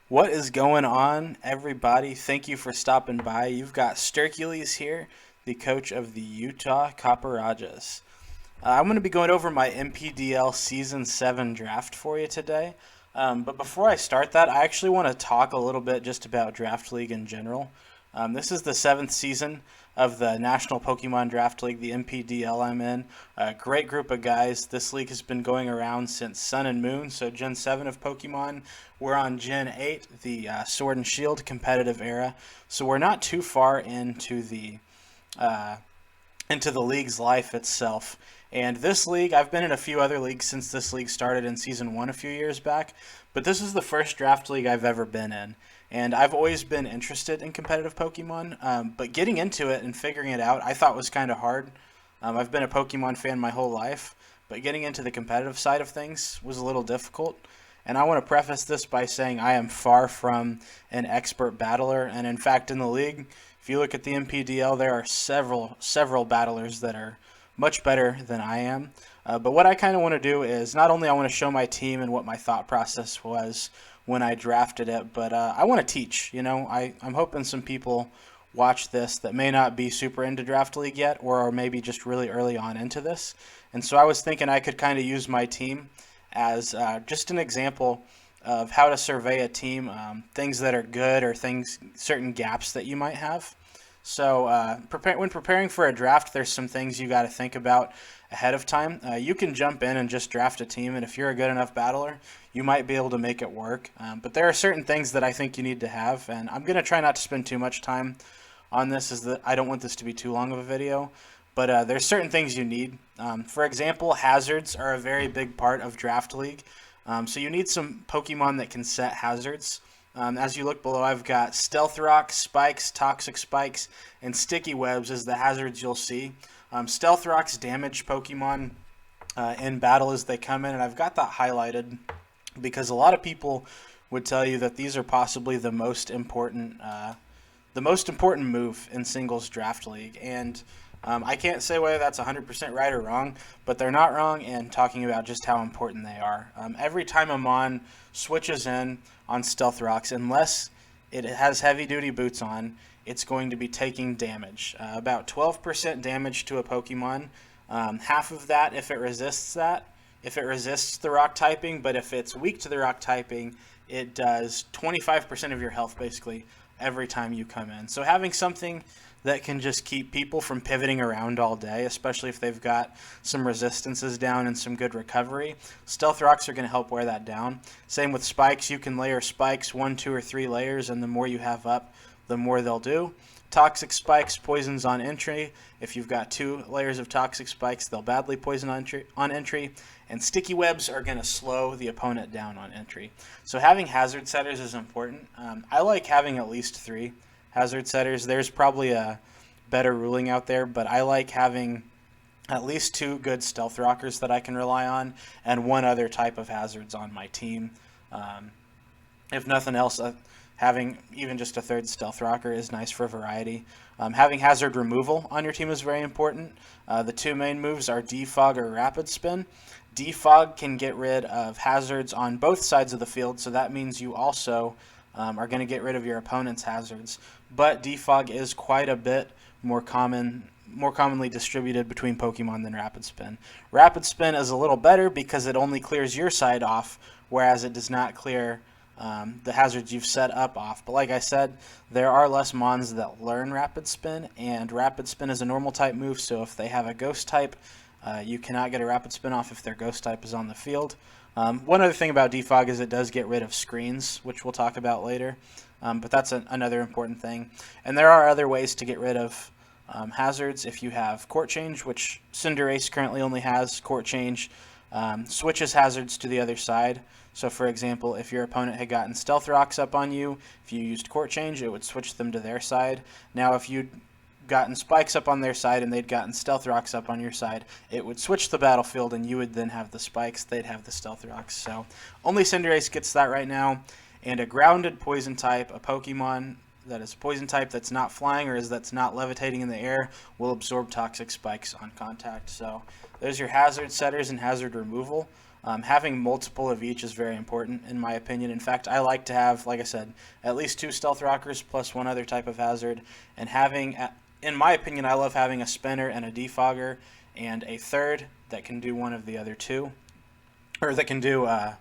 What is going on, everybody? Thank you for stopping by. You've got Stercules here, the coach of the Utah Copper. I'm going to be going over my NPDL Season 7 draft for you today. But before I start that, I actually want to talk a little bit just about Draft League in general. This is the seventh season of the National Pokemon Draft League, the NPDL I'm in. A great group of guys. This league has been going around since Sun and Moon, so Gen 7 of Pokemon. We're on Gen 8, the Sword and Shield competitive era, so we're not too far uh, into the league's life itself. And this league, I've been in a few other leagues since this league started in Season 1 a few years back, but this is the first draft league I've ever been in. And I've always been interested in competitive Pokemon, but getting into it and figuring it out I thought was kind of hard. I've been a Pokemon fan my whole life, but getting into the competitive side of things was a little difficult. And I want to preface this by saying I am far from an expert battler, and in fact, in the league, if you look at the MPDL, there are several battlers that are much better than I am. But what I kind of want to do is not only I want to show my team and what my thought process was when I drafted it, but I want to teach. I'm hoping some people watch this that may not be super into Draft League yet, or are maybe just really early on into this. And so I was thinking I could kind of use my team as just an example of how to survey a team, things that are good or certain gaps that you might have. So when preparing for a draft, there's some things you got to think about ahead of time. You can jump in and just draft a team, and if you're a good enough battler, you might be able to make it work. But there are certain things that I think you need to have, and I'm going to try not to spend too much time on this, is that I don't want this to be too long of a video. But there's certain things you need. For example, hazards are a very big part of Draft League. So you need some Pokemon that can set hazards. As you look below, I've got Stealth Rock, Spikes, Toxic Spikes, and Sticky Webs as the hazards you'll see. Stealth Rocks damage Pokemon in battle as they come in, and I've got that highlighted because a lot of people would tell you that these are possibly the most important move in singles Draft League. And I can't say whether that's 100% right or wrong, but they're not wrong in talking about just how important they are. Every time a Mon switches in on Stealth Rocks, unless it has heavy-duty boots on, it's going to be taking damage. About 12% damage to a Pokemon. Half of that if it resists the rock typing, but if it's weak to the rock typing, it does 25% of your health basically every time you come in. So having something that can just keep people from pivoting around all day, especially if they've got some resistances down and some good recovery. Stealth Rocks are going to help wear that down. Same with Spikes. You can layer Spikes 1, 2, or 3 layers, and the more you have up, the more they'll do. Toxic Spikes, poisons on entry. If you've got 2 layers of Toxic Spikes, they'll badly poison on entry. And Sticky Webs are going to slow the opponent down on entry. So having hazard setters is important. I like having at least 3 hazard setters. There's probably a better ruling out there, but I like having at least 2 good Stealth Rockers that I can rely on, and 1 other type of hazards on my team. If nothing else, having even just a 3rd Stealth Rocker is nice for variety. Having hazard removal on your team is very important. The 2 main moves are Defog or Rapid Spin. Defog can get rid of hazards on both sides of the field, so that means you also are going to get rid of your opponent's hazards. But Defog is quite a bit more commonly distributed between Pokemon than Rapid Spin. Rapid Spin is a little better because it only clears your side off, whereas it does not clear the hazards you've set up off. But like I said, there are less Mons that learn Rapid Spin, and Rapid Spin is a normal type move, so if they have a Ghost type, you cannot get a Rapid Spin off if their Ghost type is on the field. One other thing about Defog is it does get rid of screens, which we'll talk about later, but that's another important thing. And there are other ways to get rid of hazards. If you have Court Change, which Cinderace currently only has Court Change, switches hazards to the other side. So for example, if your opponent had gotten Stealth Rocks up on you, if you used Court Change, it would switch them to their side. Now if you'd gotten Spikes up on their side and they'd gotten Stealth Rocks up on your side, it would switch the battlefield and you would then have the Spikes, they'd have the Stealth Rocks. So only Cinderace gets that right now. And a grounded poison type, a Pokemon that is poison type that's not flying or that's not levitating in the air, will absorb Toxic Spikes on contact. So there's your hazard setters and hazard removal. Having multiple of each is very important, in my opinion. In fact, I like to have, like I said, at least 2 stealth rockers plus one other type of hazard. And having, in my opinion, I love having a spinner and a defogger and a third that can do one of the other two. Or that can do, I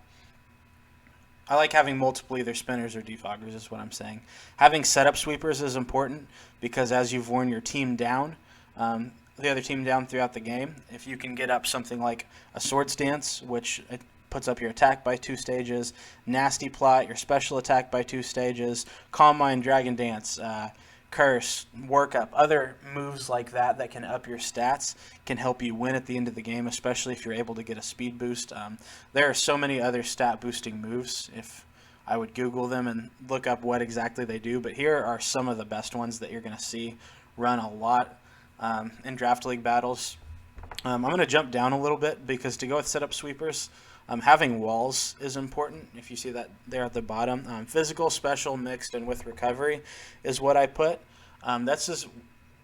like having multiple either spinners or defoggers, is what I'm saying. Having setup sweepers is important because as you've worn your team down, the other team down throughout the game, if you can get up something like a Swords Dance, which it puts up your attack by 2 stages, Nasty Plot, your special attack by 2 stages, Calm Mind, Dragon Dance, Curse, Work Up, other moves like that that can up your stats can help you win at the end of the game, especially if you're able to get a speed boost. There are so many other stat boosting moves if I would Google them and look up what exactly they do, but here are some of the best ones that you're going to see run a lot in draft league battles. I'm going to jump down a little bit because to go with setup sweepers, having walls is important. If you see that there at the bottom, physical, special, mixed, and with recovery is what I put. That's just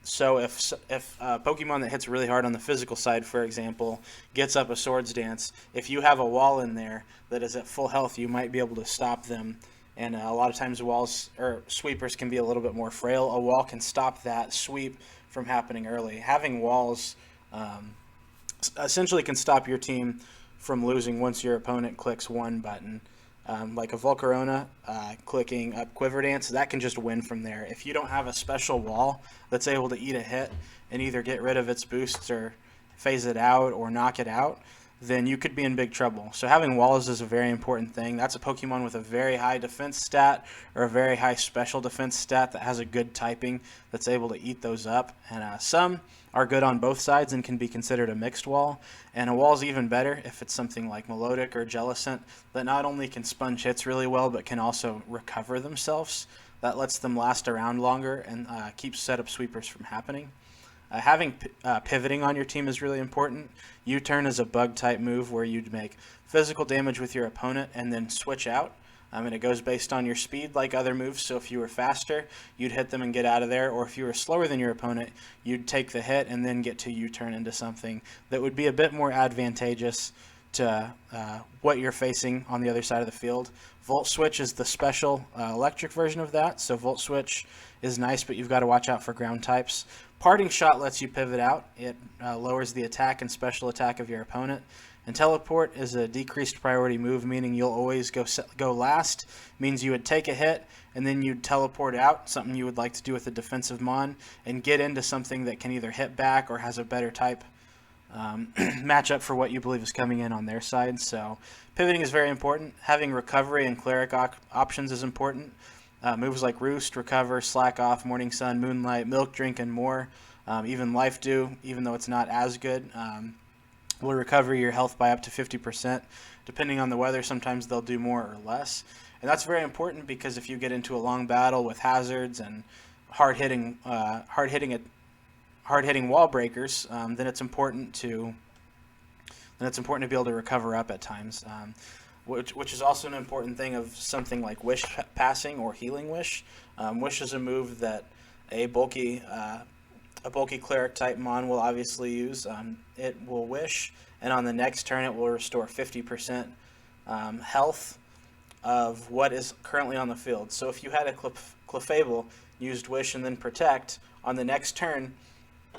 so if a Pokemon that hits really hard on the physical side, for example, gets up a Swords Dance, if you have a wall in there that is at full health, you might be able to stop them. And a lot of times walls or sweepers can be a little bit more frail. A wall can stop that sweep from happening early. Having walls essentially can stop your team from losing once your opponent clicks one button. Like a Volcarona clicking up Quiver Dance, that can just win from there. If you don't have a special wall that's able to eat a hit and either get rid of its boosts or phase it out or knock it out, then you could be in big trouble. So having walls is a very important thing. That's a Pokemon with a very high defense stat or a very high special defense stat that has a good typing that's able to eat those up. And some are good on both sides and can be considered a mixed wall. And a wall's even better if it's something like Melodic or Jellicent that not only can sponge hits really well but can also recover themselves. That lets them last around longer and keeps setup sweepers from happening. Having pivoting on your team is really important. U-turn is a bug type move where you'd make physical damage with your opponent and then switch out. And it goes based on your speed like other moves. So if you were faster, you'd hit them and get out of there. Or if you were slower than your opponent, you'd take the hit and then get to U-turn into something that would be a bit more advantageous to what you're facing on the other side of the field. Volt Switch is the special electric version of that. So Volt Switch is nice, but you've got to watch out for ground types. Parting Shot lets you pivot out. It lowers the attack and special attack of your opponent. And Teleport is a decreased priority move, meaning you'll always go last. Means you would take a hit and then you'd teleport out, something you would like to do with a defensive mon, and get into something that can either hit back or has a better type matchup for what you believe is coming in on their side. So pivoting is very important. Having recovery and cleric options is important. Moves like Roost, Recover, Slack Off, Morning Sun, Moonlight, Milk Drink, and more. Even Life Dew, even though it's not as good, will recover your health by up to 50%. Depending on the weather, sometimes they'll do more or less. And that's very important because if you get into a long battle with hazards and hard-hitting wall breakers, then it's important to be able to recover up at times. Which is also an important thing of something like Wish Passing or Healing Wish. Wish is a move that a bulky cleric type mon will obviously use. It will wish, and on the next turn it will restore 50% health of what is currently on the field. So if you had a Clefable, used Wish and then Protect, on the next turn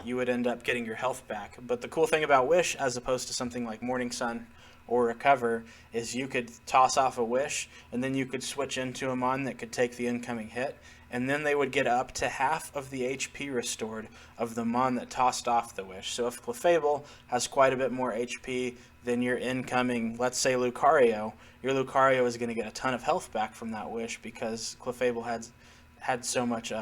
you would end up getting your health back. But the cool thing about Wish, as opposed to something like Morning Sun or Recover, is you could toss off a Wish and then you could switch into a mon that could take the incoming hit, and then they would get up to half of the HP restored of the mon that tossed off the Wish. So if Clefable has quite a bit more HP than your incoming, let's say Lucario, your Lucario is going to get a ton of health back from that Wish because Clefable had so much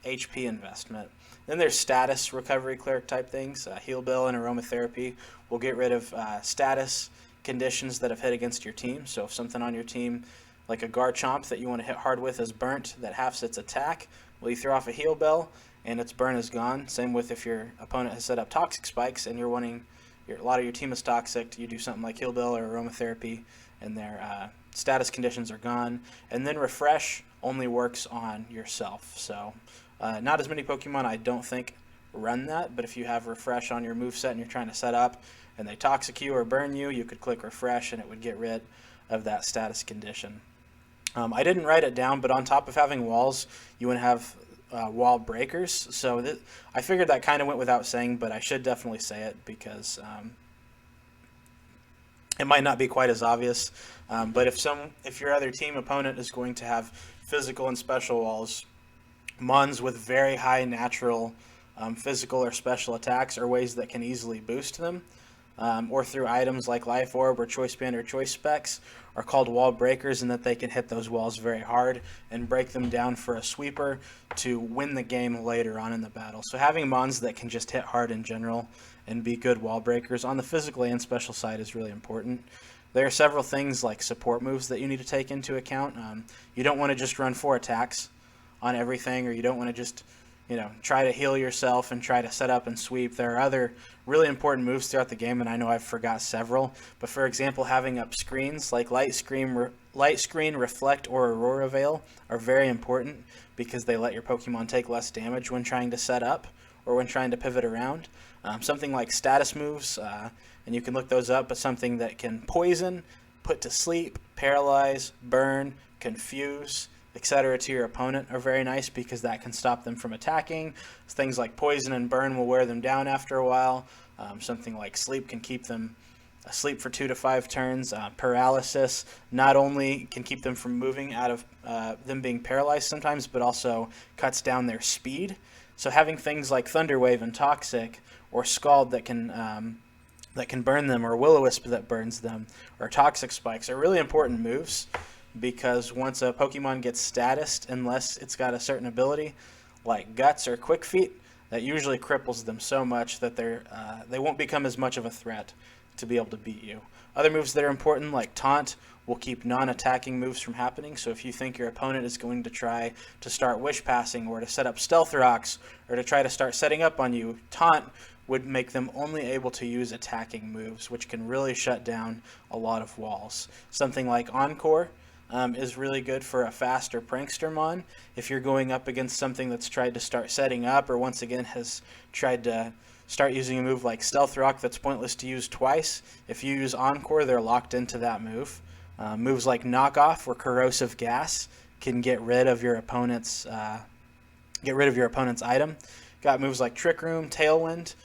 HP investment. Then there's status recovery cleric type things. Heal Bill and Aromatherapy will get rid of status conditions that have hit against your team. So if something on your team, like a Garchomp that you want to hit hard with, is burnt, that halves its attack, well, you throw off a Heal Bell and its burn is gone. Same with if your opponent has set up toxic spikes and a lot of your team is toxic, you do something like Heal Bell or Aromatherapy and their status conditions are gone. And then Refresh only works on yourself. So not as many Pokemon, I don't think, run that, but if you have Refresh on your moveset and you're trying to set up and they toxic you or burn you, you could click refresh and it would get rid of that status condition. I didn't write it down, but on top of having walls, you would have wall breakers. So I figured that kind of went without saying, but I should definitely say it because it might not be quite as obvious. But if your other team opponent is going to have physical and special walls, mons with very high natural physical or special attacks are ways that can easily boost them, or through items like Life Orb or Choice Band or Choice Specs, are called wall breakers, and that they can hit those walls very hard and break them down for a sweeper to win the game later on in the battle. So having mons that can just hit hard in general and be good wall breakers on the physical and special side is really important. There are several things like support moves that you need to take into account. You don't want to just run 4 attacks on everything, or you don't want to just try to heal yourself and try to set up and sweep. There are other really important moves throughout the game, and I know I've forgot several. But for example, having up screens like Light Screen, Reflect, or Aurora Veil are very important because they let your Pokemon take less damage when trying to set up or when trying to pivot around. Something like status moves, and you can look those up, but something that can poison, put to sleep, paralyze, burn, confuse, etc. to your opponent are very nice because that can stop them from attacking. Things like poison and burn will wear them down after a while. Something like sleep can keep them asleep for 2 to 5 turns. Paralysis not only can keep them from moving out of them being paralyzed sometimes, but also cuts down their speed. So having things like Thunder Wave and Toxic, or Scald that can burn them, or Will-O-Wisp that burns them, or Toxic Spikes are really important moves, because once a Pokemon gets statused, unless it's got a certain ability like Guts or Quick Feet, that usually cripples them so much that they won't become as much of a threat to be able to beat you. Other moves that are important like Taunt will keep non-attacking moves from happening. So if you think your opponent is going to try to start Wish Passing, or to set up Stealth Rocks, or to try to start setting up on you, Taunt would make them only able to use attacking moves, which can really shut down a lot of walls. Something like Encore is really good for a faster Prankster Mon. If you're going up against something that's tried to start setting up, or once again has tried to start using a move like Stealth Rock that's pointless to use twice, if you use Encore, they're locked into that move. Moves like Knockoff or Corrosive Gas can get rid of your opponent's item. Got moves like Trick Room, Tailwind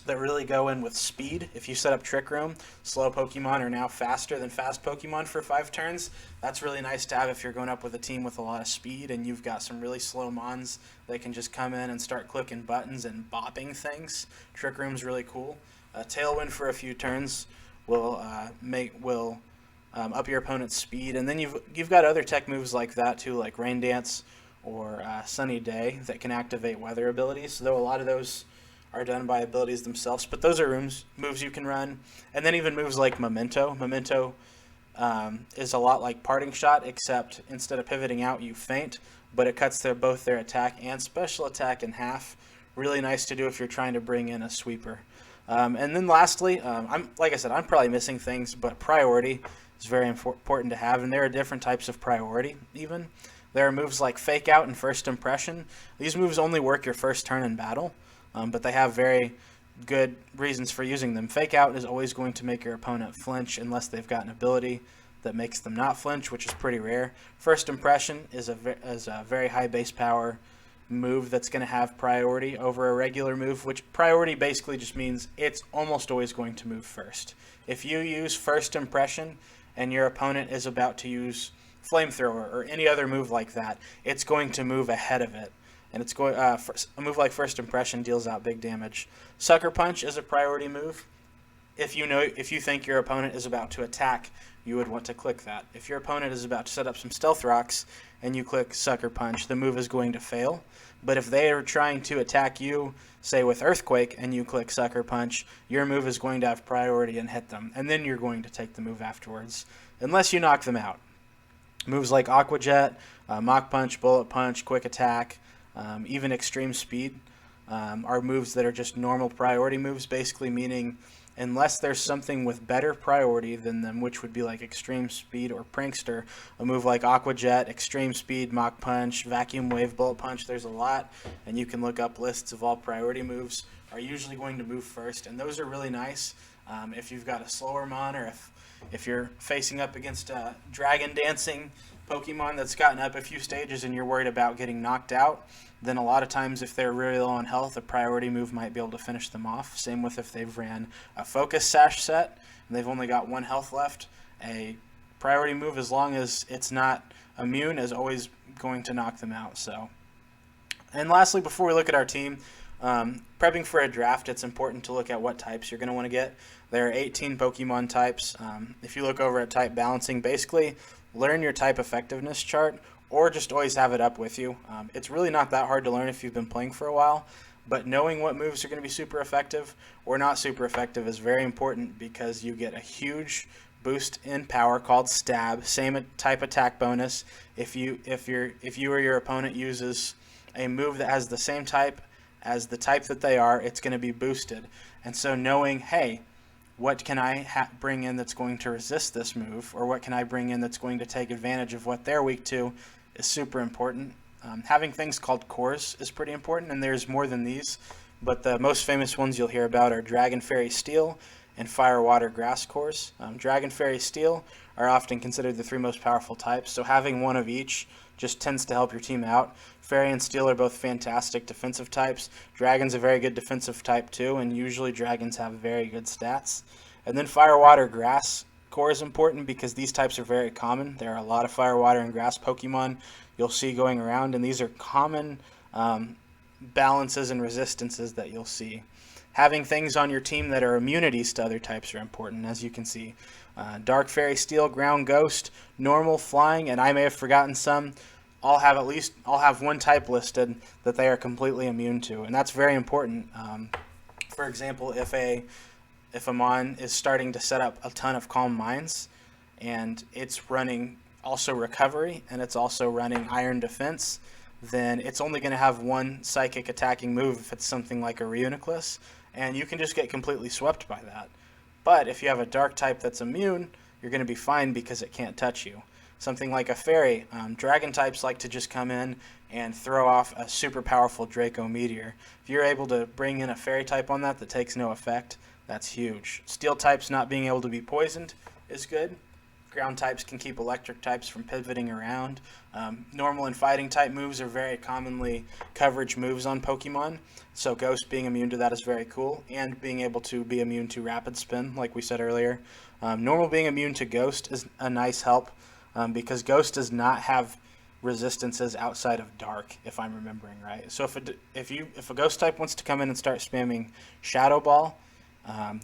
that really go in with speed. If you set up Trick Room, slow Pokemon are now faster than fast Pokemon for 5 turns. That's really nice to have if you're going up with a team with a lot of speed and you've got some really slow Mons that can just come in and start clicking buttons and bopping things. Trick Room's really cool. Tailwind for a few turns will up your opponent's speed, and then you've got other tech moves like that too, like Rain Dance or Sunny Day, that can activate weather abilities. Though a lot of those are done by abilities themselves, but those are moves you can run. And then even moves like Memento. Memento is a lot like Parting Shot, except instead of pivoting out, you feint, but it cuts both their attack and special attack in half. Really nice to do if you're trying to bring in a sweeper. And then lastly, like I said, I'm probably missing things, but priority is very important to have, and there are different types of priority even. There are moves like Fake Out and First Impression. These moves only work your first turn in battle, but they have very good reasons for using them. Fake Out is always going to make your opponent flinch unless they've got an ability that makes them not flinch, which is pretty rare. First Impression is a very high base power move that's going to have priority over a regular move, which priority basically just means it's almost always going to move first. If you use First Impression and your opponent is about to use Flamethrower or any other move like that, it's going to move ahead of it. And it's going a move like First Impression deals out big damage. Sucker Punch is a priority move. If you think your opponent is about to attack, you would want to click that. If your opponent is about to set up some Stealth Rocks and you click Sucker Punch, the move is going to fail. But if they are trying to attack you, say with Earthquake, and you click Sucker Punch, your move is going to have priority and hit them, and then you're going to take the move afterwards, unless you knock them out. Moves like Aqua Jet, Mach Punch, Bullet Punch, Quick Attack, even Extreme Speed are moves that are just normal priority moves, basically meaning unless there's something with better priority than them, which would be like Extreme Speed or Prankster, a move like Aqua Jet, Extreme Speed, Mach Punch, Vacuum Wave, Bullet Punch, there's a lot, and you can look up lists of all priority moves. are usually going to move first, and those are really nice if you've got a slower mon, or if you're facing up against a dragon dancing Pokemon that's gotten up a few stages and you're worried about getting knocked out. Then a lot of times if they're really low on health, a priority move might be able to finish them off. Same with if they've ran a focus sash set and they've only got 1 health left. A priority move, as long as it's not immune, is always going to knock them out. So, and lastly, before we look at our team, prepping for a draft, it's important to look at what types you're going to want to get. There are 18 Pokemon types. If you look over at type balancing, basically learn your type effectiveness chart, or just always have it up with you. It's really not that hard to learn if you've been playing for a while, but knowing what moves are going to be super effective or not super effective is very important, because you get a huge boost in power called stab, same type attack bonus. If you or your opponent uses a move that has the same type as the type that they are, it's going to be boosted. And so knowing, hey, what can I bring in that's going to resist this move, or what can I bring in that's going to take advantage of what they're weak to, is super important. Having things called cores is pretty important, and there's more than these, but the most famous ones you'll hear about are Dragon, Fairy, Steel, and Fire, Water, Grass cores. Dragon, Fairy, Steel are often considered the 3 most powerful types, so having one of each just tends to help your team out. Fairy and Steel are both fantastic defensive types. Dragon's a very good defensive type too, and usually dragons have very good stats. And then Fire, Water, Grass core is important because these types are very common. There are a lot of Fire, Water, and Grass Pokemon you'll see going around, and these are common balances and resistances that you'll see. Having things on your team that are immunities to other types are important, as you can see. Dark, Fairy, Steel, Ground, Ghost, Normal, Flying, and I may have forgotten some, all have one type listed that they are completely immune to, and that's very important. For example, if a mon is starting to set up a ton of Calm Minds, and it's running also Recovery, and it's also running Iron Defense, then it's only going to have one psychic attacking move if it's something like a Reuniclus, and you can just get completely swept by that. But if you have a dark type that's immune, you're going to be fine because it can't touch you. Something like a Fairy, dragon types like to just come in and throw off a super powerful Draco Meteor. If you're able to bring in a Fairy type on that takes no effect, that's huge. Steel types not being able to be poisoned is good. Ground types can keep electric types from pivoting around. Normal and fighting type moves are very commonly coverage moves on Pokemon, so Ghost being immune to that is very cool, and being able to be immune to Rapid Spin, like we said earlier. Normal being immune to Ghost is a nice help, because Ghost does not have resistances outside of Dark, if I'm remembering right. So if a Ghost type wants to come in and start spamming Shadow Ball,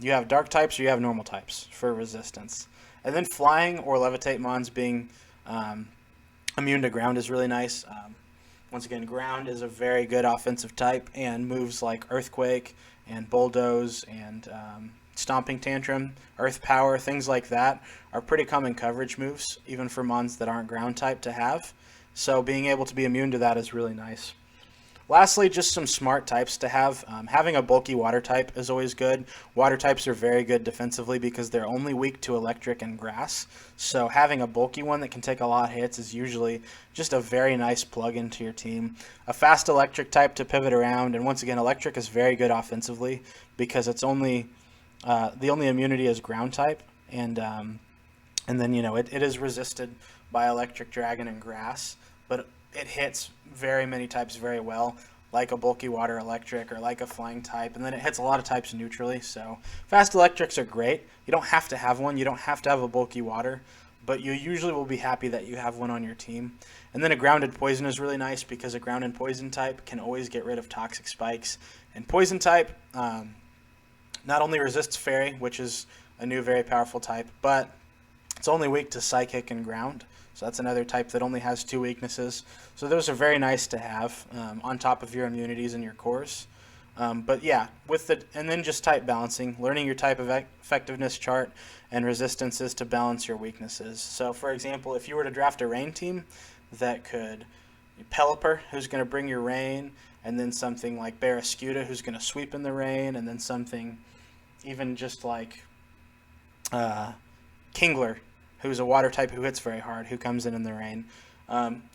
you have Dark types or you have Normal types for resistance. And then Flying or Levitate mons being immune to Ground is really nice. Once again, Ground is a very good offensive type, and moves like Earthquake and Bulldoze and Stomping Tantrum, Earth Power, things like that are pretty common coverage moves, even for mons that aren't Ground type to have. So being able to be immune to that is really nice. Lastly, just some smart types to have. Having a bulky water type is always good. Water types are very good defensively because they're only weak to electric and grass. So having a bulky one that can take a lot of hits is usually just a very nice plug into your team. A fast electric type to pivot around, and once again, electric is very good offensively because it's only the only immunity is ground type, and then it is resisted by electric, dragon, and grass, but it hits very many types very well, like a bulky water electric or like a flying type, and then it hits a lot of types neutrally. So fast electrics are great. You don't have to have one. You don't have to have a bulky water, but you usually will be happy that you have one on your team. And then a grounded poison is really nice because a grounded poison type can always get rid of toxic spikes. And poison type not only resists Fairy, which is a new very powerful type, but it's only weak to Psychic and Ground. So that's another type that only has 2 weaknesses. So those are very nice to have on top of your immunities and your cores. But yeah, and then just type balancing, learning your type of effectiveness chart and resistances to balance your weaknesses. So for example, if you were to draft a rain team that could Pelipper, who's going to bring your rain, and then something like Barraskewda, who's going to sweep in the rain, and then something even just like Kingler, who's a water type who hits very hard, who comes in the rain.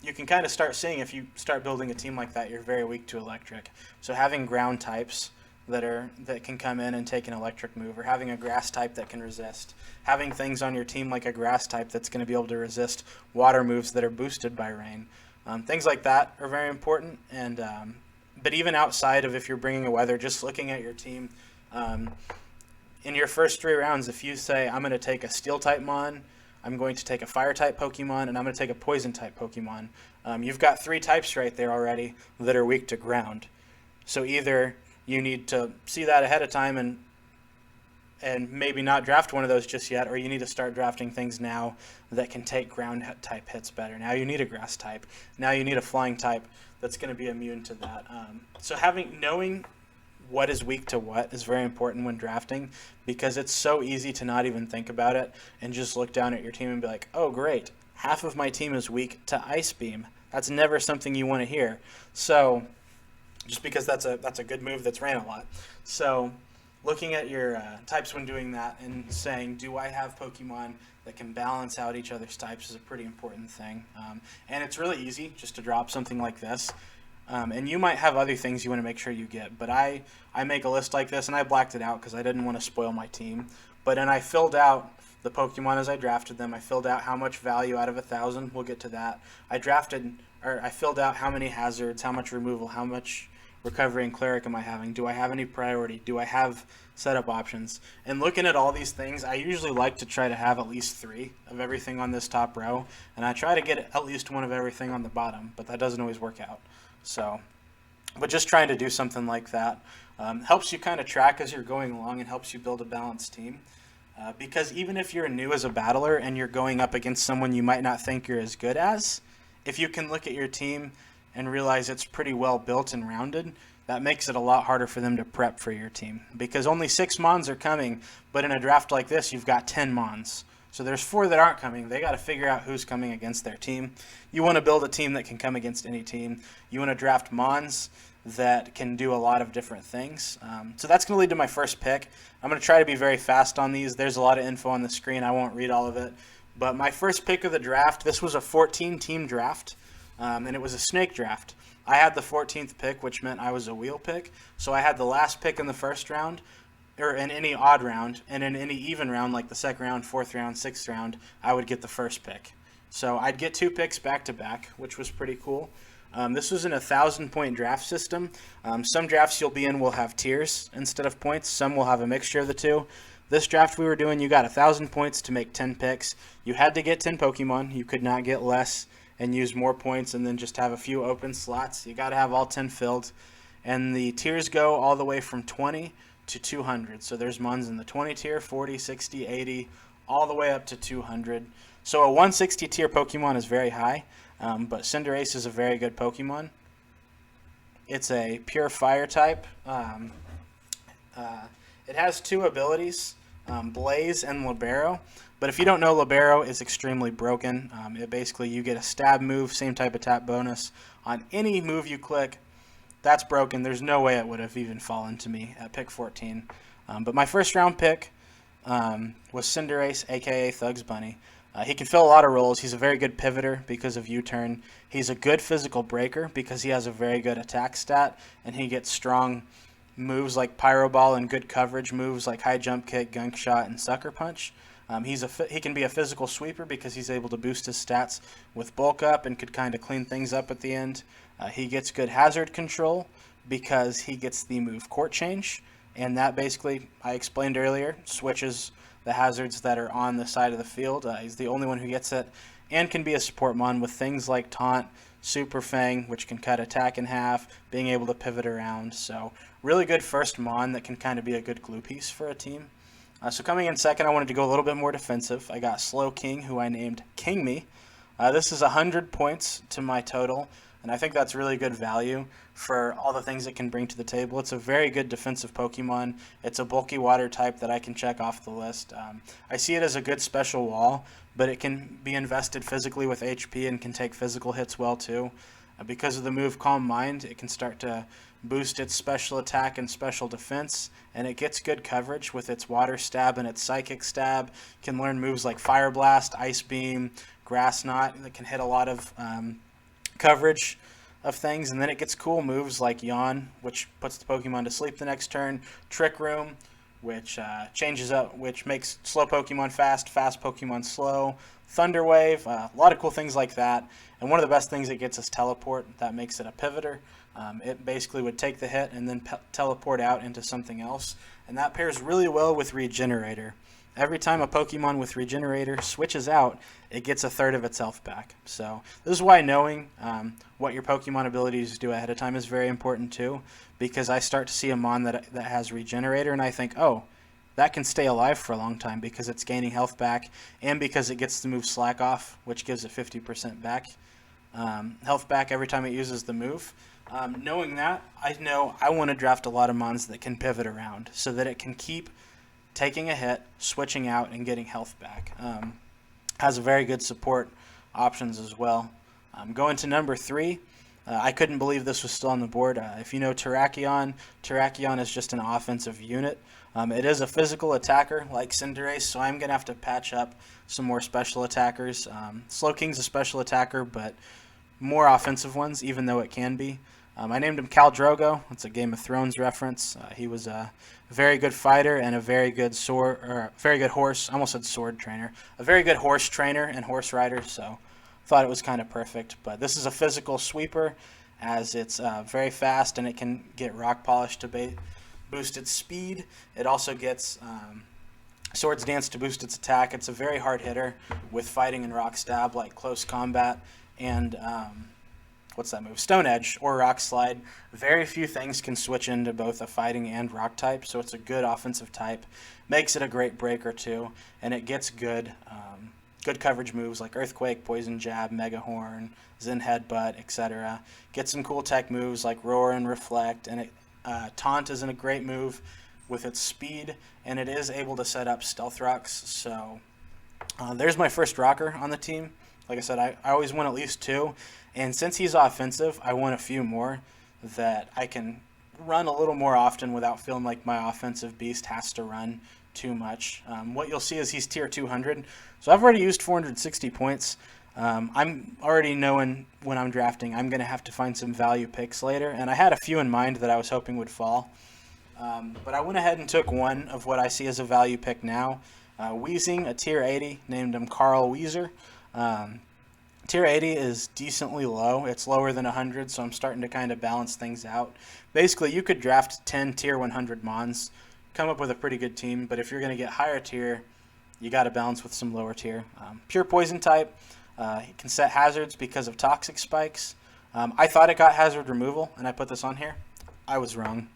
You can kind of start seeing if you start building a team like that, you're very weak to electric. So having ground types that can come in and take an electric move, or having a grass type that can resist, having things on your team like a grass type that's going to be able to resist water moves that are boosted by rain. Things like that are very important. And but even outside of, if you're bringing a weather, just looking at your team, in your first 3 rounds, if you say, I'm going to take a steel type mon, I'm going to take a fire type Pokemon, and I'm going to take a poison type Pokemon, you've got 3 types right there already that are weak to ground. So either you need to see that ahead of time and maybe not draft one of those just yet, or you need to start drafting things now that can take ground type hits better. Now you need a grass type. Now you need a flying type that's going to be immune to that. So knowing what is weak to what is very important when drafting, because it's so easy to not even think about it and just look down at your team and be like, oh great, half of my team is weak to Ice Beam. That's never something you want to hear. So just because that's a good move that's ran a lot. So looking at your types when doing that and saying, do I have Pokemon that can balance out each other's types, is a pretty important thing. And it's really easy just to drop something like this. And you might have other things you want to make sure you get, but I make a list like this, and I blacked it out because I didn't want to spoil my team. But then I filled out the Pokemon as I drafted them. I filled out how much value out of 1,000. We'll get to that. I filled out how many hazards, how much removal, how much recovery and cleric am I having? Do I have any priority? Do I have setup options? And looking at all these things, I usually like to try to have at least 3 of everything on this top row, and I try to get at least 1 of everything on the bottom, but that doesn't always work out. So, but just trying to do something like that helps you kind of track as you're going along and helps you build a balanced team. Because even if you're new as a battler and you're going up against someone you might not think you're as good as, if you can look at your team and realize it's pretty well built and rounded, that makes it a lot harder for them to prep for your team. Because only 6 Mons are coming, but in a draft like this, you've got 10 Mons. So there's 4 that aren't coming. They got to figure out who's coming against their team. You want to build a team that can come against any team. You want to draft Mons that can do a lot of different things. So that's going to lead to my first pick. I'm going to try to be very fast on these. There's a lot of info on the screen. I won't read all of it. But my first pick of the draft, this was a 14-team draft. And it was a snake draft. I had the 14th pick, which meant I was a wheel pick. So I had the last pick in the first round, or in any odd round, and in any even round, like the second round, 4th round, 6th round, I would get the first pick. So I'd get 2 picks back-to-back, which was pretty cool. This was in a 1,000-point draft system. Some drafts you'll be in will have tiers instead of points. Some will have a mixture of the two. This draft we were doing, you got 1,000 points to make 10 picks. You had to get 10 Pokemon. You could not get less and use more points and then just have a few open slots. You got to have all 10 filled. And the tiers go all the way from 20 to 200. So there's Mons in the 20 tier, 40, 60, 80, all the way up to 200. So a 160 tier Pokemon is very high, but Cinderace is a very good Pokemon. It's a pure fire type. It has 2 abilities, Blaze and Libero. But if you don't know, Libero is extremely broken. You get a stab move, same type of tap bonus. On any move you click, that's broken. There's no way it would have even fallen to me at pick 14. But my first round pick was Cinderace, a.k.a. Thugs Bunny. He can fill a lot of roles. He's a very good pivoter because of U-turn. He's a good physical breaker because he has a very good attack stat, and he gets strong moves like Pyro Ball and good coverage moves like High Jump Kick, Gunk Shot, and Sucker Punch. He can be a physical sweeper because he's able to boost his stats with bulk up and could kind of clean things up at the end. He gets good hazard control because he gets the move Court Change, and that basically, I explained earlier, switches the hazards that are on the side of the field. He's the only one who gets it, and can be a support mon with things like Taunt, Super Fang, which can cut attack in half, being able to pivot around. So really good first mon that can kind of be a good glue piece for a team. So coming in second, I wanted to go a little bit more defensive. I got Slow King, who I named King Me. This is 100 points to my total, and I think that's really good value for all the things it can bring to the table. It's a very good defensive Pokemon. It's a bulky water type that I can check off the list. I see it as a good special wall, but it can be invested physically with HP and can take physical hits well too. Because of the move Calm Mind, it can start to boost its special attack and special defense, and it gets good coverage with its Water Stab and its Psychic Stab. It can learn moves like Fire Blast, Ice Beam, Grass Knot that can hit a lot of coverage. of things, and then it gets cool moves like Yawn, which puts the Pokemon to sleep the next turn, Trick Room, which which makes slow Pokemon fast, fast Pokemon slow, Thunder Wave, a lot of cool things like that. And one of the best things it gets is Teleport. That makes it a pivoter. It basically would take the hit and then teleport out into something else, and that pairs really well with Regenerator. Every time a Pokemon with Regenerator switches out, it gets a third of its health back. So this is why knowing what your Pokemon abilities do ahead of time is very important too, because I start to see a Mon that has Regenerator, and I think, oh, that can stay alive for a long time because it's gaining health back, and because it gets the move Slack Off, which gives it 50% back health back every time it uses the move. Knowing that, I know I want to draft a lot of Mons that can pivot around so that it can keep taking a hit, switching out, and getting health back. Has a very good support options as well. Going to number 3, I couldn't believe this was still on the board. If you know Terrakion, Terrakion is just an offensive unit. It is a physical attacker like Cinderace, so I'm going to have to patch up some more special attackers. Slowking's a special attacker, but more offensive ones, even though it can be. I named him Khal Drogo. It's a Game of Thrones reference. He was a very good fighter and a very good horse. I almost said sword trainer. A very good horse trainer and horse rider. So, thought it was kind of perfect. But this is a physical sweeper, as it's very fast and it can get rock polish to boost its speed. It also gets Swords Dance to boost its attack. It's a very hard hitter with fighting and rock stab, like close combat and what's that move? Stone Edge or Rock Slide. Very few things can switch into both a fighting and rock type, so it's a good offensive type. Makes it a great breaker too, and it gets good coverage moves like Earthquake, Poison Jab, Mega Horn, Zen Headbutt, etc. Gets some cool tech moves like Roar and Reflect, and Taunt isn't a great move with its speed, and it is able to set up Stealth Rocks. So there's my first rocker on the team. Like I said, I always want at least 2. And since he's offensive, I want a few more that I can run a little more often without feeling like my offensive beast has to run too much. What you'll see is he's tier 200. So I've already used 460 points. I'm already knowing when I'm drafting I'm going to have to find some value picks later. And I had a few in mind that I was hoping would fall. But I went ahead and took one of what I see as a value pick now. Weezing, a tier 80, named him Carl Weezer. Tier 80 is decently low. It's lower than 100, so I'm starting to kind of balance things out. Basically, you could draft 10 tier 100 Mons, come up with a pretty good team, but if you're going to get higher tier, you got to balance with some lower tier. Pure Poison type, it can set hazards because of toxic spikes. I thought it got hazard removal, and I put this on here. I was wrong.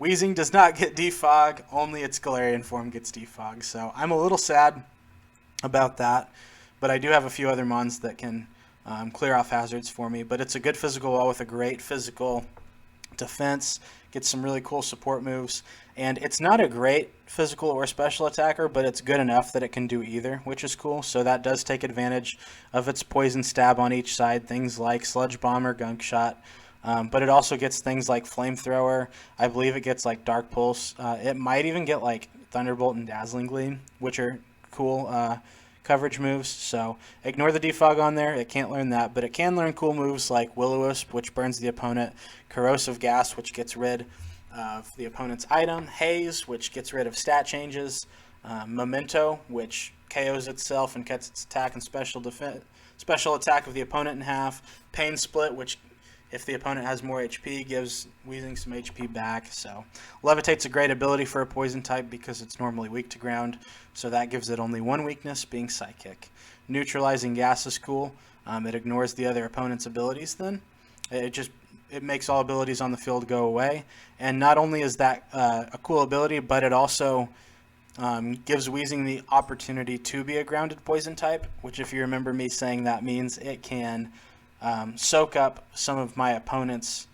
Weezing does not get defog, only its Galarian form gets defog, so I'm a little sad about that. But I do have a few other Mons that can clear off hazards for me. But it's a good physical wall with a great physical defense. Gets some really cool support moves. And it's not a great physical or special attacker, but it's good enough that it can do either, which is cool. So that does take advantage of its poison stab on each side, things like Sludge Bomb or Gunk Shot. But it also gets things like Flamethrower. I believe it gets like Dark Pulse. It might even get like Thunderbolt and Dazzling Gleam, which are cool coverage moves, so ignore the defog on there. It can't learn that, but it can learn cool moves like Will-O-Wisp, which burns the opponent, Corrosive Gas, which gets rid of the opponent's item, Haze, which gets rid of stat changes, Memento, which KOs itself and cuts its attack and special attack of the opponent in half, Pain Split, which if the opponent has more HP, gives Weezing some HP back. So Levitate's a great ability for a poison type because it's normally weak to ground. So that gives it only one weakness, being Psychic. Neutralizing Gas is cool. It ignores the other opponent's abilities then. It makes all abilities on the field go away. And not only is that a cool ability, but it also gives Weezing the opportunity to be a grounded poison type, which if you remember me saying that means it can soak up some of my opponent's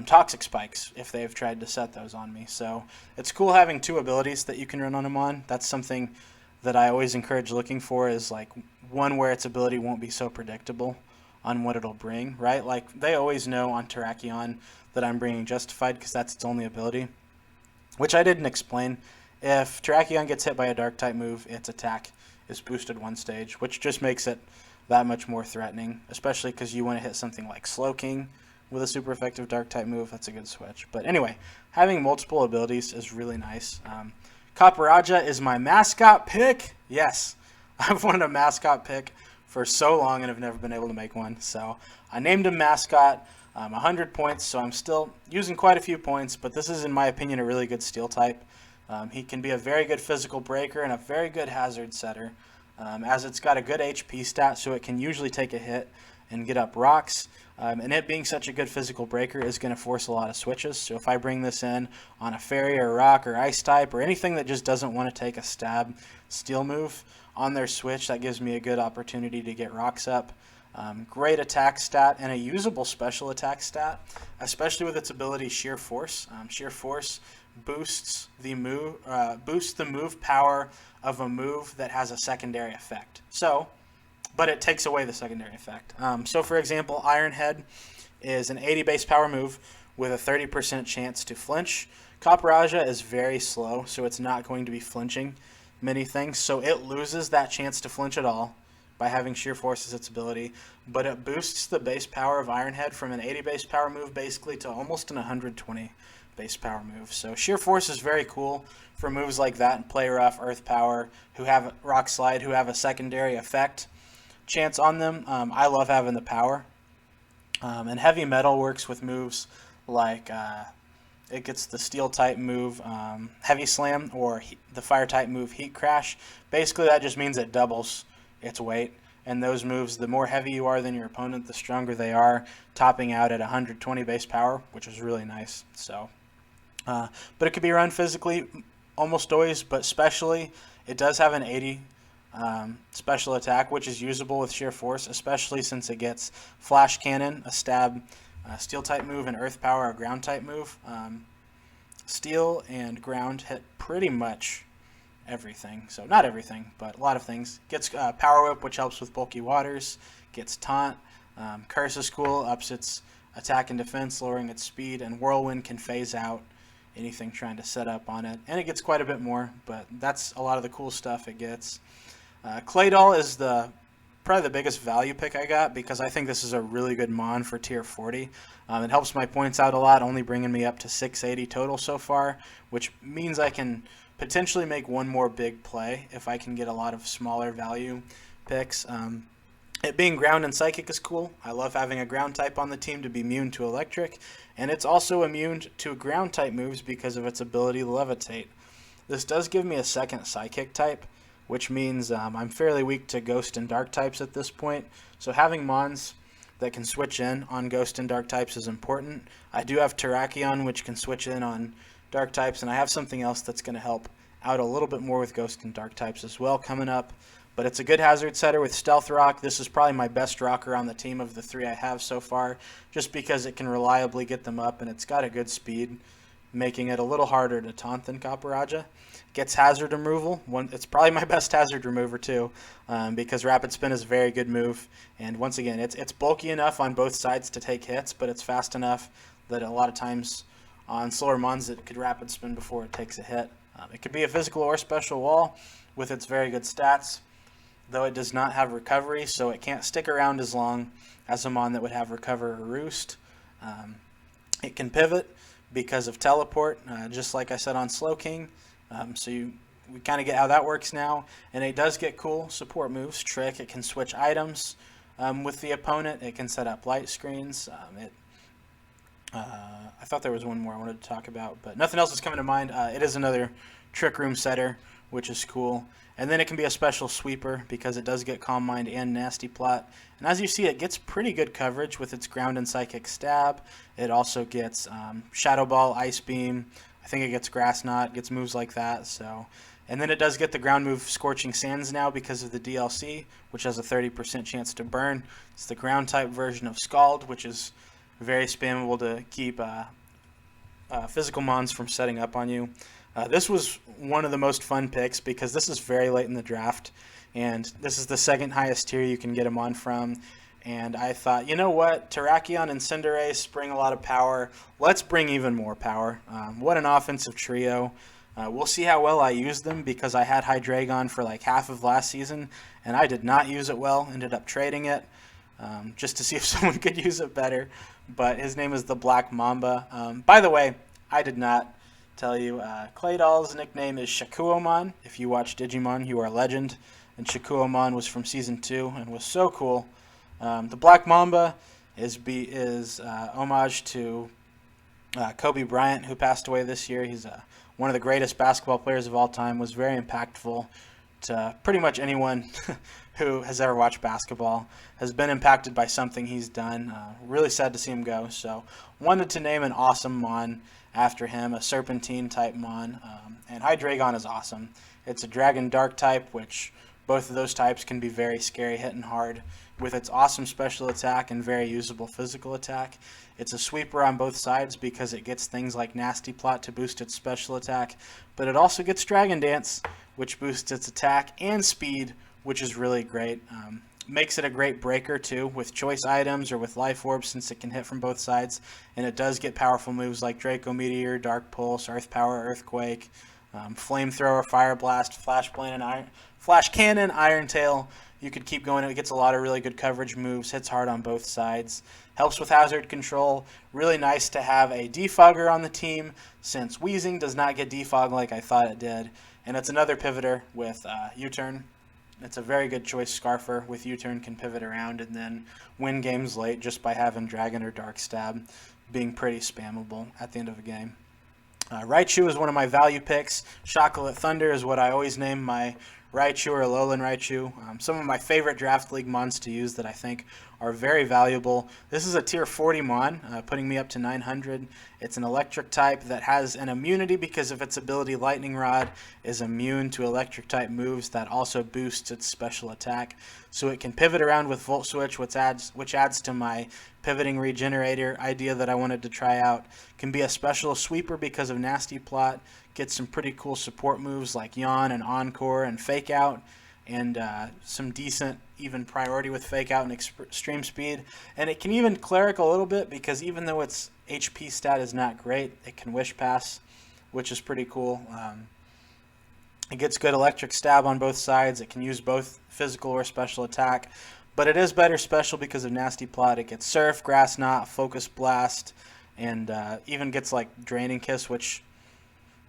toxic spikes if they've tried to set those on me. So it's cool having 2 abilities that you can run on them on. That's something that I always encourage looking for, is like one where its ability won't be so predictable on what it'll bring, right? Like they always know on Terrakion that I'm bringing Justified because that's its only ability, which I didn't explain. If Terrakion gets hit by a dark type move, its attack is boosted 1 stage, which just makes it that much more threatening, especially because you want to hit something like Slowking, with a super effective dark type move, that's a good switch. But anyway, having multiple abilities is really nice. Copperajah is my mascot pick. Yes, I've wanted a mascot pick for so long and have never been able to make one. So I named him mascot. 100 points, so I'm still using quite a few points, but this is, in my opinion, a really good steel type. He can be a very good physical breaker and a very good hazard setter, as it's got a good HP stat, so it can usually take a hit and get up rocks. And it being such a good physical breaker is going to force a lot of switches. So if I bring this in on a fairy or rock or ice type or anything that just doesn't want to take a stab steel move on their switch, that gives me a good opportunity to get rocks up. Great attack stat and a usable special attack stat, especially with its ability Sheer Force. Sheer Force boosts the move power of a move that has a secondary effect. But it takes away the secondary effect. So for example, Iron Head is an 80 base power move with a 30% chance to flinch. Copperajah is very slow, so it's not going to be flinching many things, so it loses that chance to flinch at all by having Sheer Force as its ability, but it boosts the base power of Iron Head from an 80 base power move basically to almost an 120 base power move. So Sheer Force is very cool for moves like that and Play Rough, Earth Power, who have Rock Slide, who have a secondary effect chance on them. I love having the power. And Heavy Metal works with moves like it gets the Steel type move Heavy Slam or the Fire type move Heat Crash. Basically that just means it doubles its weight, and those moves, the more heavy you are than your opponent, the stronger they are, topping out at 120 base power, which is really nice. So, but it could be run physically almost always, but specially, it does have an 80 special attack, which is usable with Sheer Force, especially since it gets Flash Cannon, a stab, Steel type move, and Earth Power, a ground type move. Steel and ground hit pretty much everything, so not everything, but a lot of things. Gets Power Whip, which helps with bulky waters. Gets Taunt. Curse is cool, ups its attack and defense, lowering its speed, and Whirlwind can phase out anything trying to set up on it. And it gets quite a bit more, but that's a lot of the cool stuff it gets. Claydol is probably the biggest value pick I got because I think this is a really good mon for tier 40. It helps my points out a lot, only bringing me up to 680 total so far, which means I can potentially make one more big play if I can get a lot of smaller value picks. It being ground and psychic is cool. I love having a ground type on the team to be immune to electric, and it's also immune to ground type moves because of its ability to levitate. This does give me a second psychic type, which means I'm fairly weak to ghost and dark types at this point. So having mons that can switch in on ghost and dark types is important. I do have Terrakion, which can switch in on dark types, and I have something else that's going to help out a little bit more with ghost and dark types as well coming up. But it's a good hazard setter with Stealth Rock. This is probably my best rocker on the team of the three I have so far, just because it can reliably get them up and it's got a good speed, making it a little harder to taunt than Copperajah. Gets hazard removal. It's probably my best hazard remover too, because Rapid Spin is a very good move. And once again, it's bulky enough on both sides to take hits, but it's fast enough that a lot of times on slower mons it could Rapid Spin before it takes a hit. It could be a physical or special wall with its very good stats, though it does not have recovery, so it can't stick around as long as a mon that would have recover or roost. It can pivot because of teleport, just like I said on Slow King. We kind of get how that works now. And it does get cool support moves. Trick, it can switch items with the opponent. It can set up light screens. I thought there was one more I wanted to talk about, but nothing else is coming to mind. It is another Trick Room setter, which is cool. And then it can be a special sweeper because it does get Calm Mind and Nasty Plot. And as you see, it gets pretty good coverage with its ground and psychic stab. It also gets Shadow Ball, Ice Beam. I think it gets Grass Knot, gets moves like that. And then it does get the ground move Scorching Sands now because of the DLC, which has a 30% chance to burn. It's the ground type version of Scald, which is very spammable to keep physical mons from setting up on you. This was one of the most fun picks because this is very late in the draft, and this is the second highest tier you can get them on from. And I thought, you know what, Terrakion and Cinderace bring a lot of power. Let's bring even more power. What an offensive trio. We'll see how well I use them because I had Hydreigon for like half of last season, and I did not use it well. Ended up trading it. just to see if someone could use it better. But his name is the Black Mamba. By the way, I did not tell you, Claydol's nickname is Shakuomon. If you watch Digimon, you are a legend. And Shakuomon was from Season 2 and was so cool. The Black Mamba is homage to Kobe Bryant, who passed away this year. He's one of the greatest basketball players of all time, was very impactful to pretty much anyone who has ever watched basketball, has been impacted by something he's done. Really sad to see him go. So wanted to name an awesome Mon after him, a Serpentine type Mon. And Hydreigon is awesome. It's a Dragon Dark type, which both of those types can be very scary, hitting hard with its awesome special attack and very usable physical attack. It's a sweeper on both sides because it gets things like Nasty Plot to boost its special attack, but it also gets Dragon Dance, which boosts its attack and speed, which is really great. Makes it a great breaker too with choice items or with life orbs, since it can hit from both sides, and it does get powerful moves like Draco Meteor, Dark Pulse, Earth Power, Earthquake, Flamethrower, Fire Blast, Flash Cannon, Iron Tail. You could keep going. It gets a lot of really good coverage moves, hits hard on both sides, helps with hazard control. Really nice to have a defogger on the team, since Weezing does not get defog like I thought it did. And it's another pivoter with U-turn. It's a very good choice. Scarfer with U-turn can pivot around and then win games late just by having Dragon or Dark Stab being pretty spammable at the end of a game. Raichu is one of my value picks. Chocolate Thunder is what I always name my Raichu or Alolan Raichu. Some of my favorite Draft League Mons to use that I think are very valuable. This is a tier 40 Mon, putting me up to 900. It's an electric type that has an immunity because of its ability. Lightning Rod is immune to electric type moves that also boosts its special attack. So it can pivot around with Volt Switch, which adds to my pivoting regenerator idea that I wanted to try out. Can be a special sweeper because of Nasty Plot. Gets some pretty cool support moves like Yawn and Encore and Fake Out, and some decent even priority with Fake Out and Extreme Speed. And it can even Cleric a little bit because even though its HP stat is not great, it can Wish Pass, which is pretty cool. It gets good Electric Stab on both sides. It can use both physical or special attack, but it is better special because of Nasty Plot. It gets Surf, Grass Knot, Focus Blast, and even gets like Draining Kiss, which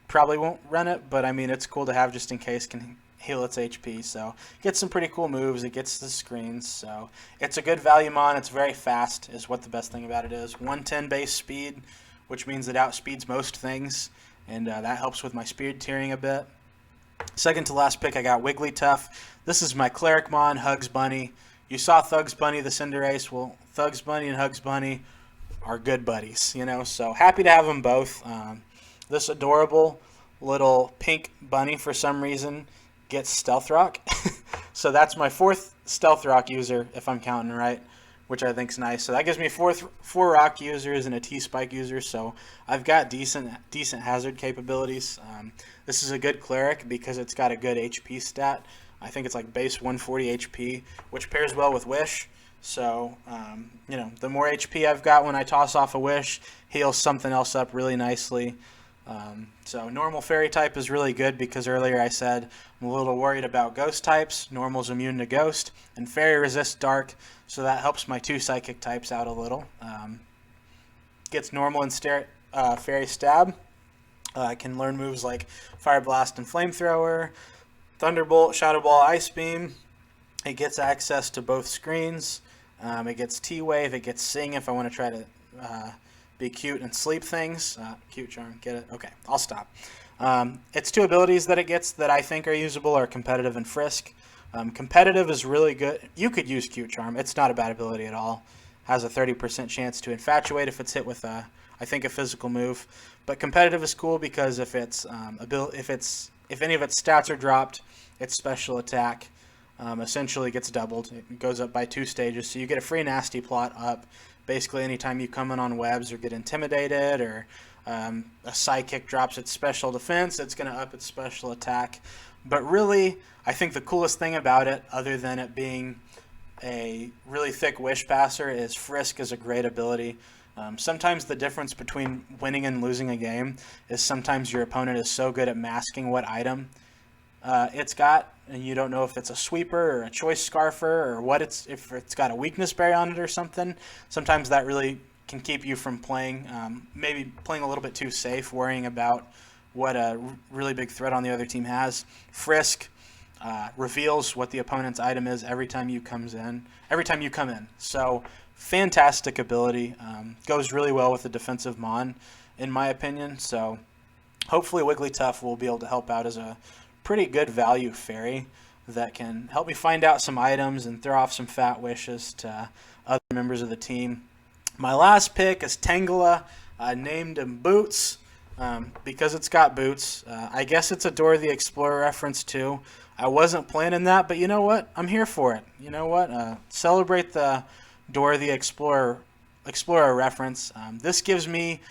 probably won't run it, but I mean it's cool to have just in case. Can heal its HP, so gets some pretty cool moves. It gets the screens, so it's a good value Mon. It's very fast is what the best thing about it is. 110 base speed, which means it outspeeds most things, and that helps with my speed tiering a bit. Second to last pick, I got Wigglytuff. This is my Cleric Mon, Hugs Bunny. You saw Thugs Bunny, the Cinderace. Well, Thugs Bunny and Hugs Bunny are good buddies, you know, so happy to have them both. This adorable little pink bunny, for some reason, gets Stealth Rock. So that's my fourth Stealth Rock user, if I'm counting right, which I think is nice. So that gives me four Rock users and a T-Spike user, so I've got decent hazard capabilities. This is a good Cleric because it's got a good HP stat. I think it's like base 140 HP, which pairs well with Wish. So, you know, the more HP I've got when I toss off a Wish, heals something else up really nicely. So normal fairy type is really good because earlier I said I'm a little worried about ghost types. Normal's immune to ghost, and fairy resists dark, so that helps my two psychic types out a little. Gets normal and fairy stab. Can learn moves like Fire Blast and Flamethrower, Thunderbolt, Shadow Ball, Ice Beam. It gets access to both screens. It gets T-Wave. It gets Sing if I want to try to be cute and sleep things. Cute Charm, get it? Okay, I'll stop. Its two abilities that it gets that I think are usable are Competitive and Frisk. Competitive is really good. You could use Cute Charm. It's not a bad ability at all. Has a 30% chance to Infatuate if it's hit with a physical move. But Competitive is cool because if any of its stats are dropped, its special attack essentially gets doubled. It goes up by 2 stages, so you get a free Nasty Plot up. Basically, anytime you come in on webs or get intimidated, or a Psychic drops its special defense, it's going to up its special attack. But really, I think the coolest thing about it, other than it being a really thick Wish Passer, is Frisk is a great ability. Sometimes the difference between winning and losing a game is sometimes your opponent is so good at masking what item it's got, and you don't know if it's a sweeper or a choice scarfer or what if it's got a weakness berry on it or something. Sometimes that really can keep you from playing, maybe playing a little bit too safe, worrying about what a really big threat on the other team has. Frisk reveals what the opponent's item is every time you come in. So fantastic ability. Goes really well with the defensive Mon, in my opinion. So hopefully Wigglytuff will be able to help out as a pretty good value fairy that can help me find out some items and throw off some fat wishes to other members of the team. My last pick is Tangela. I named him Boots because it's got boots. I guess it's a Dora the Explorer reference too. I wasn't planning that, but you know what? I'm here for it. You know what? Celebrate the Dora the Explorer reference. This gives me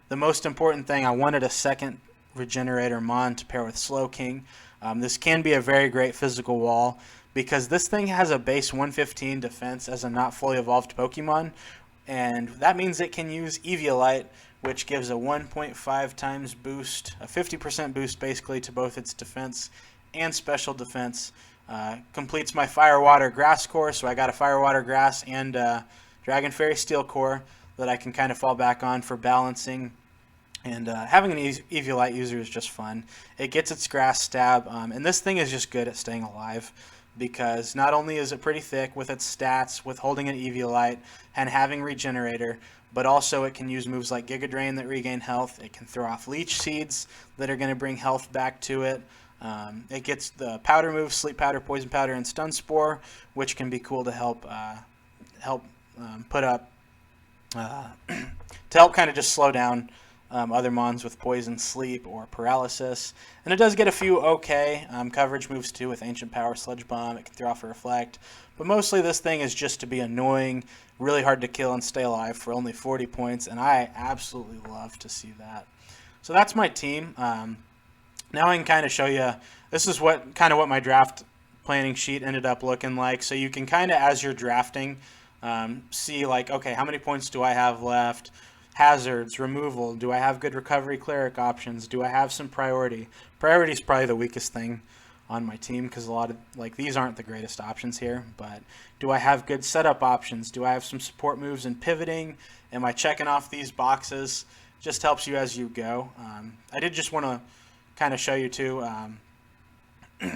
the most important thing. I wanted a second Regenerator Mon to pair with Slowking. This can be a very great physical wall because this thing has a base 115 defense as a not fully evolved Pokemon, and that means it can use Eviolite, which gives a 1.5 times boost, a 50% boost basically to both its defense and special defense. Completes my Fire Water Grass core, so I got a Fire Water Grass and Dragon Fairy Steel core that I can kind of fall back on for balancing. And having an Eviolite user is just fun. It gets its Grass Stab, and this thing is just good at staying alive because not only is it pretty thick with its stats, with holding an Eviolite and having Regenerator, but also it can use moves like Giga Drain that regain health. It can throw off Leech Seeds that are going to bring health back to it. It gets the powder moves, Sleep Powder, Poison Powder, and Stun Spore, which can be cool to help put up to help kind of just slow down other Mons with Poison, Sleep, or Paralysis. And it does get a few okay coverage moves too with Ancient Power, Sludge Bomb. It can throw off a Reflect. But mostly this thing is just to be annoying, really hard to kill and stay alive for only 40 points, and I absolutely love to see that. So that's my team. Now I can kind of show you, this is what my draft planning sheet ended up looking like. So you can kind of, as you're drafting, see like, okay, how many points do I have left? Hazards, removal, do I have good recovery cleric options? Do I have some priority? Priority is probably the weakest thing on my team because a lot of, like, these aren't the greatest options here, but do I have good setup options? Do I have some support moves and pivoting? Am I checking off these boxes? Just helps you as you go. I did just want to kind of show you too,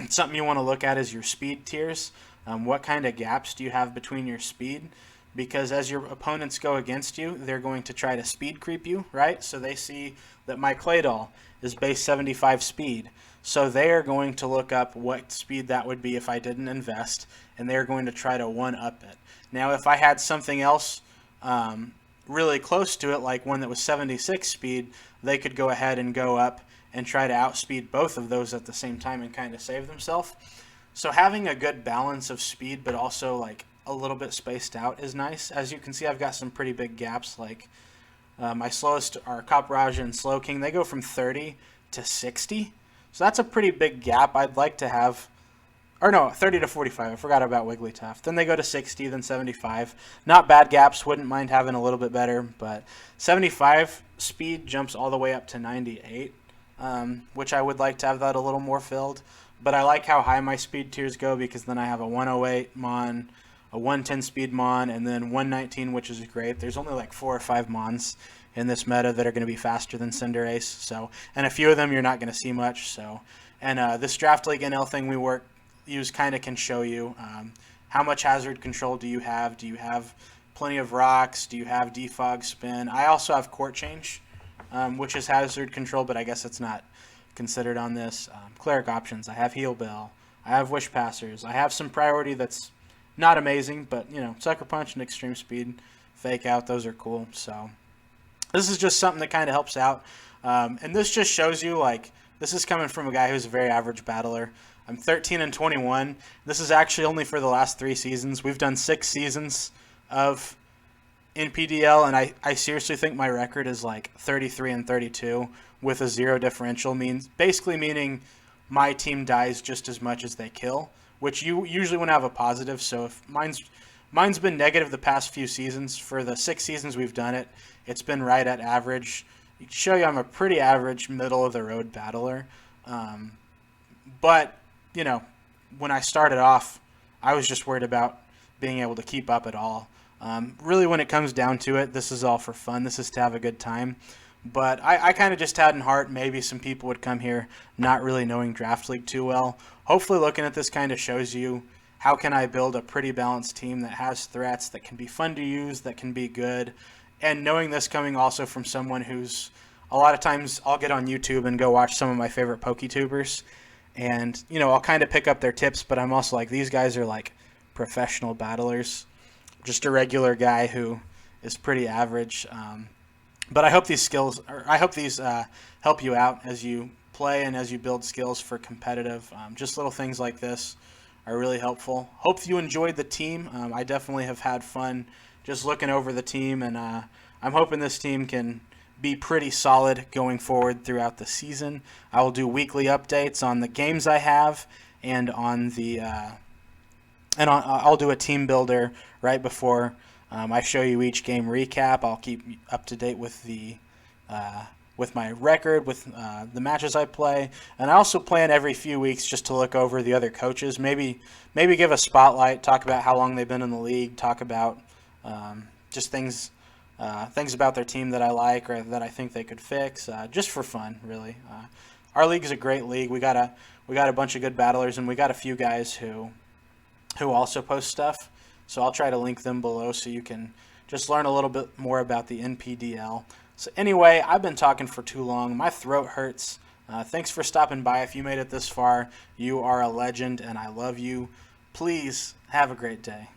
something you want to look at is your speed tiers. What kind of gaps do you have between your speed? Because as your opponents go against you, they're going to try to speed creep you, right? So they see that my Claydol is base 75 speed. So they are going to look up what speed that would be if I didn't invest, and they're going to try to one-up it. Now, if I had something else really close to it, like one that was 76 speed, they could go ahead and go up and try to outspeed both of those at the same time and kind of save themselves. So having a good balance of speed, but also like a little bit spaced out is nice. As you can see, I've got some pretty big gaps. Like my slowest are Copraja and Slowking. They go from 30 to 60. So that's a pretty big gap. I'd like to have, or no, 30 to 45. I forgot about Wigglytuff. Then they go to 60, then 75. Not bad gaps. Wouldn't mind having a little bit better. But 75 speed jumps all the way up to 98, which I would like to have that a little more filled. But I like how high my speed tiers go because then I have a 108 Mon, a 110 speed Mon, and then 119, which is great. There's only like 4 or 5 Mons in this meta that are going to be faster than Cinderace. So, and a few of them you're not going to see much. So, and this Draft League NL thing we use kind of can show you how much hazard control do you have? Do you have plenty of rocks? Do you have defog spin? I also have Court Change, which is hazard control, but I guess it's not considered on this. Cleric options. I have Heal Bell. I have Wish Passers. I have some priority that's not amazing, but you know, Sucker Punch and Extreme Speed, Fake Out, those are cool. So this is just something that kind of helps out. And this just shows you, like, this is coming from a guy who's a very average battler. I'm 13 and 21. This is actually only for the last 3 seasons. We've done 6 seasons of NPDL, and I seriously think my record is like 33 and 32 with a 0 differential, basically meaning my team dies just as much as they kill, which you usually want to have a positive. So if mine's been negative the past few seasons. For the 6 seasons we've done it, it's been right at average. Show you I'm a pretty average, middle of the road battler. But when I started off, I was just worried about being able to keep up at all. Really, when it comes down to it, this is all for fun. This is to have a good time. But I kind of just had in heart maybe some people would come here not really knowing Draft League too well. Hopefully looking at this kind of shows you how can I build a pretty balanced team that has threats, that can be fun to use, that can be good. And knowing this coming also from someone who's a lot of times I'll get on YouTube and go watch some of my favorite PokeTubers. And, I'll kind of pick up their tips, but I'm also like, these guys are like professional battlers. Just a regular guy who is pretty average. But I hope these help you out as you play and as you build skills for competitive. Just little things like this are really helpful. Hope you enjoyed the team. I definitely have had fun just looking over the team, and I'm hoping this team can be pretty solid going forward throughout the season. I will do weekly updates on the games I have, and I'll do a team builder right before I show you each game recap. I'll keep up to date with with my record, with the matches I play, and I also plan every few weeks just to look over the other coaches. Maybe give a spotlight, talk about how long they've been in the league, talk about just things about their team that I like or that I think they could fix, just for fun, really. Our league is a great league. We got a bunch of good battlers, and we got a few guys who also post stuff. So I'll try to link them below so you can just learn a little bit more about the NPDL. So anyway, I've been talking for too long. My throat hurts. Thanks for stopping by. If you made it this far, you are a legend, and I love you. Please have a great day.